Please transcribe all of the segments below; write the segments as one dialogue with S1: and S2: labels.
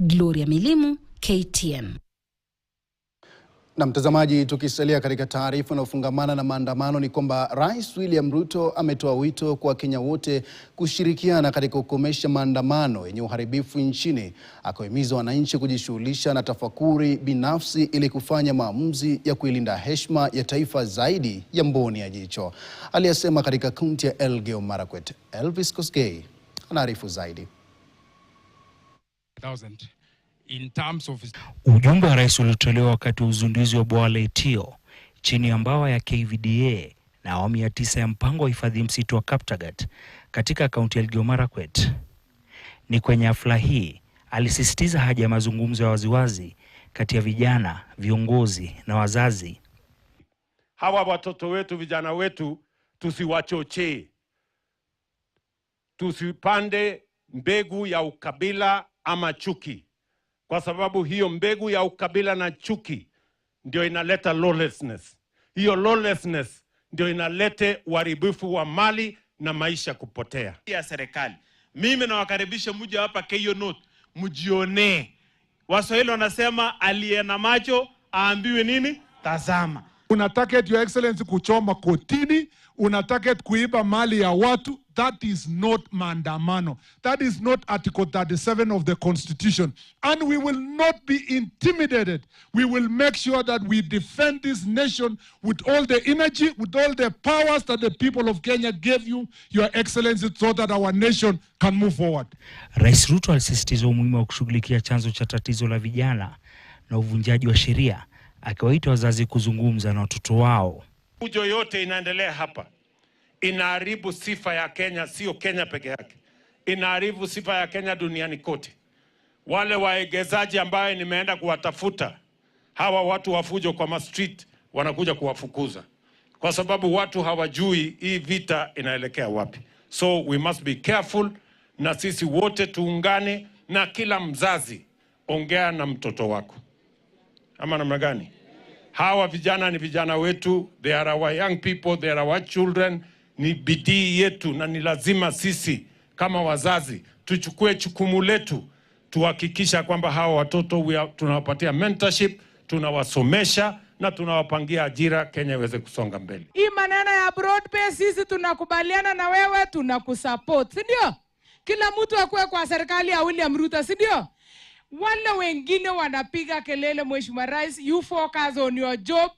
S1: Gloria Milimu, KTN.
S2: Na mtazamaji, tukisalia katika taarifa na ufungamana na maandamano ni kwamba Rais William Ruto ametoa wito kwa Wakenya wote kushirikiana katika kukomesha maandamano yenye uharibifu nchini, akihimiza wananchi kujishughulisha na tafakuri binafsi ili kufanya maamuzi ya kuilinda heshima ya taifa zaidi ya mboni ya jicho. Aliyasema katika kaunti ya Elgeyo Marakwet. Elvis Kosgei anaarifu zaidi.
S3: Ujumbe wa rais uliotolewa wakati wa uzinduzi wa bwawa la Etio chini ya mbawa ya KVDA na awamu ya 9 ya mpango wa hifadhi msitu wa Kaptagat katika kaunti ya Elgeyo Marakwet. Ni kwenye hafla hii alisisitiza haja ya mazungumzo ya waziwazi kati ya vijana, viongozi na wazazi.
S4: Hawa watoto wetu, vijana wetu, tusiwachochee. Tusipande mbegu ya ukabila ama chuki. Kwa sababu hiyo mbegu ya ukabila na chuki ndio inaleta lawlessness. Hiyo lawlessness ndio inaleta uharibifu wa mali na maisha kupotea.
S5: Ya serikali. Mimi nawakaribisha muje hapa Keyo North, mjione. Waswahili wanasema aliye na macho aambiwe nini? Tazama.
S6: Una target your excellency kuchoma kotini, una target kuiba mali ya watu. That is not maandamano. That is not Article 37 of the Constitution. And we will not be intimidated. We will make sure that we defend this nation with all the energy, with all the powers that the people of Kenya gave you, Your Excellency, so that our nation can move forward.
S3: Rais Ruto alisisitiza umuhimu wa kushughulikia chanzo cha tatizo la vijana na uvunjaji wa sheria, akiwaita wazazi kuzungumza na watoto wao.
S4: Fujo yote inaendelea hapa inaharibu sifa ya Kenya, sio Kenya peke yake. Inaharibu sifa ya Kenya duniani kote. Wale waegezaji ambaye nimeenda kuwatafuta, hawa watu wa fujo kwa street wanakuja kuwafukuza. Kwa sababu watu hawajui hii vita inaelekea wapi. So we must be careful, na sisi wote tuungane, na kila mzazi ongea na mtoto wako. Ama namna gani? Hawa vijana ni vijana wetu, they are our young people, they are our children. Ni bidii yetu na ni lazima sisi kama wazazi tuchukue jukumu letu, tuhakikisha kwamba hawa watoto tunawapatia mentorship, tunawasomesha na tunawapangia ajira, Kenya iweze kusonga mbele.
S7: Hii maneno ya broad base sisi tunakubaliana na wewe, tunakusupport, si ndio? Kila mtu akue kwa serikali ya William Ruto, si ndio? Wale wengine wanapiga kelele, Mheshimiwa Rais, you focus on your job.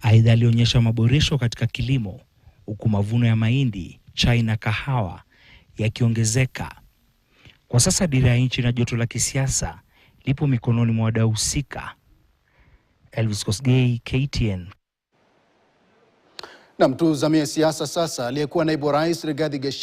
S3: Aidha alionyesha maboresho katika kilimo, huku mavuno ya mahindi, chai na kahawa yakiongezeka. Kwa sasa dira ya nchi na joto la kisiasa lipo mikononi mwa wadau husika. Elvis Kosgei, KTN.
S2: Na mtuzamie siasa sasa. Aliyekuwa naibu rais Rigathi Gachagua